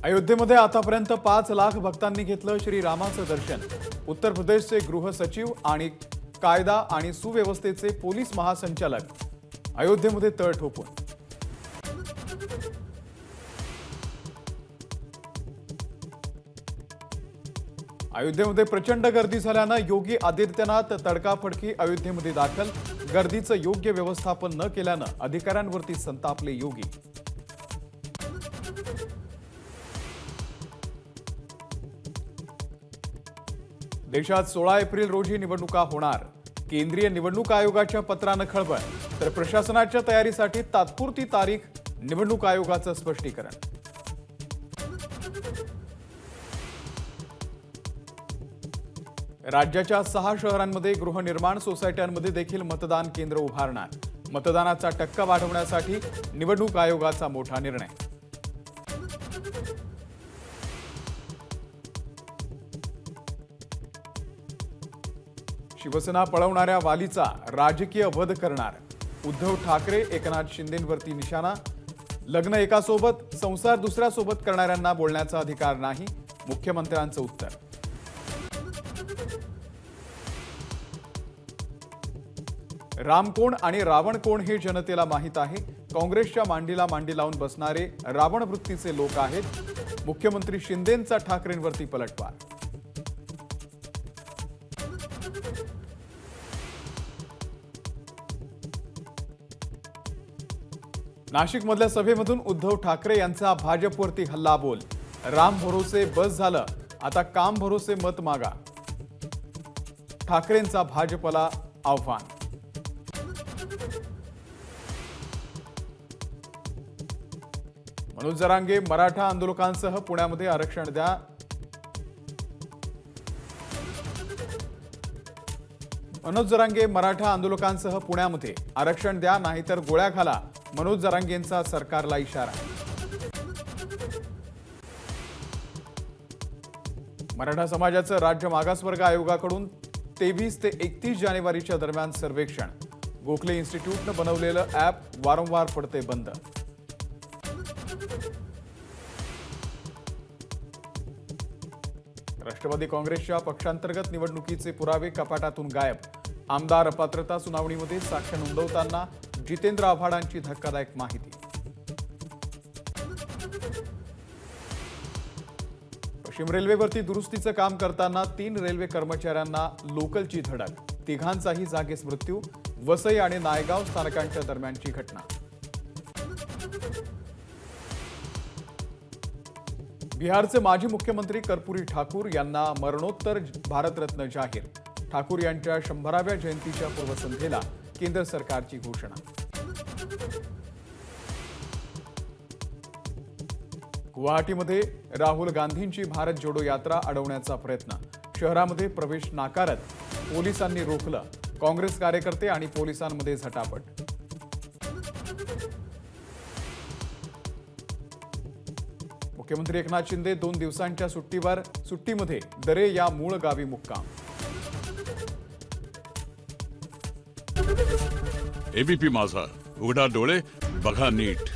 अयोध्येमध्ये आतापर्यंत 5 लाख भक्तांनी घेतलं श्रीरामाचं दर्शन। उत्तर प्रदेशचे गृह सचिव आणि कायदा आणि सुव्यवस्थेचे पोलीस महासंचालक अयोध्येमध्ये तळ ठोकून। अयोध्येमध्ये प्रचंड गर्दी झाल्यानं योगी आदित्यनाथ तडकाफडकी अयोध्येमध्ये दाखल। गर्दीचं योग्य व्यवस्थापन न केल्यानं अधिकाऱ्यांवरती संतापले योगी। देशात 16 एप्रिल रोजी निवडणुका होणार। केंद्रीय निवडणूक आयोगाच्या पत्रानं खळबळ, तर प्रशासनाच्या तयारीसाठी तात्पुरती तारीख निवडणूक आयोगाचं स्पष्टीकरण। राज्याच्या 6 शहरांमध्ये गृहनिर्माण सोसायट्यांमध्ये देखील मतदान केंद्र उभारणार। मतदानाचा टक्का वाढवण्यासाठी निवडणूक आयोगाचा मोठा निर्णय। शिवसेना पळवणाऱ्या वालीचा राजकीय वध करणार। उद्धव ठाकरे एकनाथ शिंदेंवरती निशाणा। लग्न एकासोबत संसार दुसऱ्यासोबत करणाऱ्यांना बोलण्याचा अधिकार नाही, मुख्यमंत्र्यांचं उत्तर। राम कोण आणि रावण कोण हे जनतेला माहीत आहे। काँग्रेसच्या मांडीला मांडी लावून बसणारे रावण वृत्तीचे लोक आहेत। मुख्यमंत्री शिंदेंचा ठाकरेंवरती पलटवार। नाशिकमधल्या सभेमधून उद्धव ठाकरे यांचा भाजपवरती हल्लाबोल। राम भरोसे बस झालं, आता काम भरोसे मत मागा। ठाकरेंचा भाजपला आव्हान। मनोज जरांगे मराठा आंदोलकांसह पुण्यामध्ये आरक्षण द्या। मनोज जरांगे मराठा आंदोलकांसह पुण्यामध्ये आरक्षण द्या, नाहीतर गोळ्या घाला। मनोज जरांगेंचा सरकारला इशारा। मराठा समाजाचं राज्य मागासवर्ग आयोगाकडून 23 ते 31 जानेवारीच्या दरम्यान सर्वेक्षण। गोखले इन्स्टिट्यूटनं बनवलेलं ॲप वारंवार पडते बंद। राष्ट्रवादी काँग्रेसच्या पक्षांतर्गत निवडणुकीचे पुरावे कपाटातून गायब। आमदार अपात्रता सुनावणीमध्ये साक्ष नोंदवताना जितेंद्र आव्हाडांची धक्कादायक माहिती। पश्चिम रेल्वेवरती दुरुस्तीचं काम करताना 3 रेल्वे कर्मचाऱ्यांना लोकलची धडक। तिघांचाही जागीच मृत्यू। वसई आणि नायगाव स्थानकांच्या दरम्यानची घटना। बिहारचे माजी मुख्यमंत्री कर्पूरी ठाकूर यांना मरणोत्तर भारतरत्न जाहीर। ठाकूर यांच्या 100व्या जयंतीच्या पूर्वसंध्येला केंद्र सरकारची घोषणा। गुवाहाटीमध्ये राहुल गांधींची भारत जोडो यात्रा अडवण्याचा प्रयत्न। शहरामध्ये प्रवेश नाकारत पोलिसांनी रोखलं। काँग्रेस कार्यकर्ते आणि पोलिसांमध्ये झटापट। मुख्यमंत्री एकनाथ शिंदे 2 दिवसांच्या सुट्टीवर। सुट्टीमध्ये दरे या मूळ गावी मुक्काम। एबीपी माझा, उघडा डोळे बघा नीट।